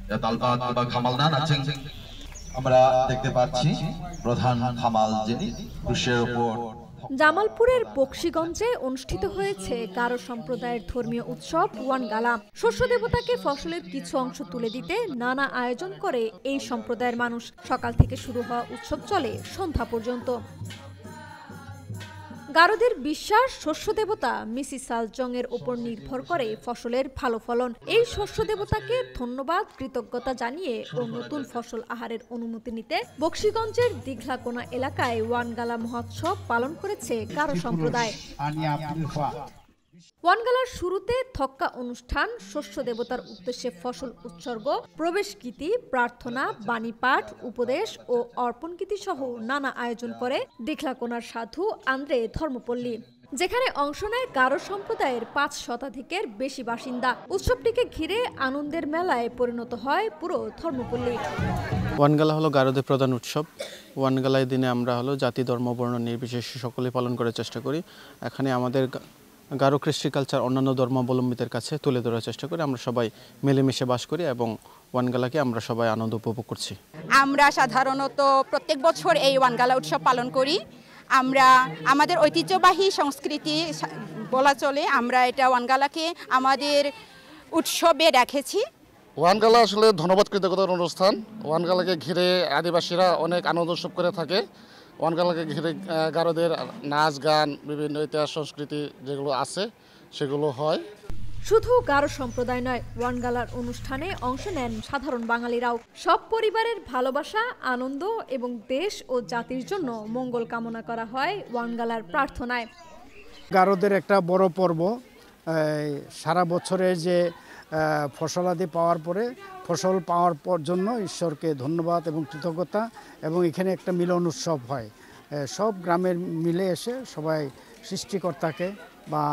তালবাদ বা খামালদান আছেন আমরা দেখতে পাচ্ছি প্রধান খামাল যিনি ক্রুশের উপর। জামালপুরের বকশীগঞ্জে অনুষ্ঠিত হয়েছে গারো সম্প্রদায়ের ধর্মীয় উৎসব ওয়ানগালা। শস্য দেবতাকে ফসলের কিছু অংশ তুলে দিতে নানা আয়োজন করে এই সম্প্রদায়ের মানুষ। সকাল থেকে শুরু হওয়া উৎসব চলে সন্ধ্যা পর্যন্ত। গারোদের বিশ্বাস, শস্য দেবতা মিসিসালজং এর উপর নির্ভর করে ফসলের ভালো ফলন। এই শস্য দেবতাকে ধন্যবাদ কৃতজ্ঞতা জানিয়ে ও নতুন ফসল আহারের অনুমতি নিতে বকশীগঞ্জের দিঘলাকোনা এলাকায় ওয়ানগালা মহোৎসব পালন করেছে গারো সম্প্রদায়। ওয়ানগালার শুরুতে থক্কা অনুষ্ঠান, শস্য দেবতার উদ্দেশ্যে ফসল উৎসর্গ, প্রবেশগীতি, প্রার্থনা, বাণী পাঠ, উপদেশ ও অর্পণগীতি সহ নানা আয়োজন করে দিঘলাকোনার সাধু আন্দ্রে ধর্মপল্লী, যেখানে অংশ নেয় গারো সম্প্রদায়ের ৫ শতাধিকের বেশি বাসিন্দা। উৎসবটিকে ঘিরে আনন্দের মেলায় পরিণত হয় পুরো ধর্মপল্লী। ওয়ানগালা হলো গারোদের প্রধান উৎসব। ওয়ানগালায় দিনে আমরা হলো জাতি ধর্ম বর্ণ নির্বিশেষে সকলে পালন করার চেষ্টা করি। এখানে আমাদের গারো কৃষ্টি কালচার অন্যান্য ধর্মাবলম্বীদের কাছে তুলে ধরার চেষ্টা করি। আমরা সবাই মিলেমিশে বাস করি এবং ওয়ানগালাকে আমরা সবাই আনন্দ উপভোগ করছি। আমরা সাধারণত প্রত্যেক বছর এই ওয়ানগালা উৎসব পালন করি। আমরা আমাদের ঐতিহ্যবাহী সংস্কৃতি বলা চলে, আমরা এটা ওয়ানগালাকে আমাদের উৎসবে রেখেছি। ওয়ানগালা আসলে ধন্যবাদ কৃতজ্ঞতার অনুষ্ঠান। ওয়ানগালাকে ঘিরে আদিবাসীরা অনেক আনন্দ উৎসব করে থাকে। ওয়ানগালাকে ঘিরে গারোদের নাচ গান, বিভিন্ন ইতিহাস সংস্কৃতি যেগুলো আছে সেগুলো হয়। শুধু গারো সম্প্রদায় নয়, ওয়ানগালার অনুষ্ঠানে অংশ নেন সাধারণ বাঙালিরাও। সব পরিবারের ভালোবাসা, আনন্দ এবং দেশ ও জাতির জন্য মঙ্গল কামনা করা হয় ওয়ানগালার প্রার্থনায়। গারোদের একটা বড় পর্ব। সারা বছরের যে ফসলাদি পাওয়ার পরে ফসল পাওয়ার জন্য ঈশ্বরকে ধন্যবাদ এবং কৃতজ্ঞতা, এবং এখানে একটা মিলন উৎসব হয়। সব গ্রামের মিলে এসে সবাই সৃষ্টিকর্তাকে বা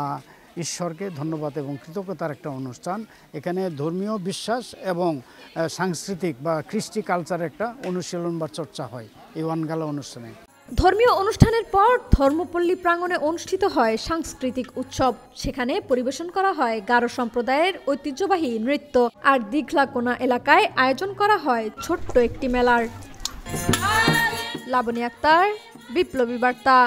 ঈশ্বরকে ধন্যবাদ এবং কৃতজ্ঞতার একটা অনুষ্ঠান। এখানে ধর্মীয় বিশ্বাস এবং সাংস্কৃতিক বা কৃষ্টি কালচারের একটা অনুশীলন বা চর্চা হয় এই ওয়ানগালা অনুষ্ঠানে। ধর্মীয় অনুষ্ঠানের পর ধর্মপল্লী প্রাঙ্গণে অনুষ্ঠিত হয় সাংস্কৃতিক উৎসব। সেখানে পরিবেশন করা হয় গারো সম্প্রদায়ের ঐতিহ্যবাহী নৃত্য। আর দিঘলাকোনা এলাকায় আয়োজন করা হয় ছোট্ট একটি মেলার। লাবনী আক্তার, বিপ্লবী বার্তা।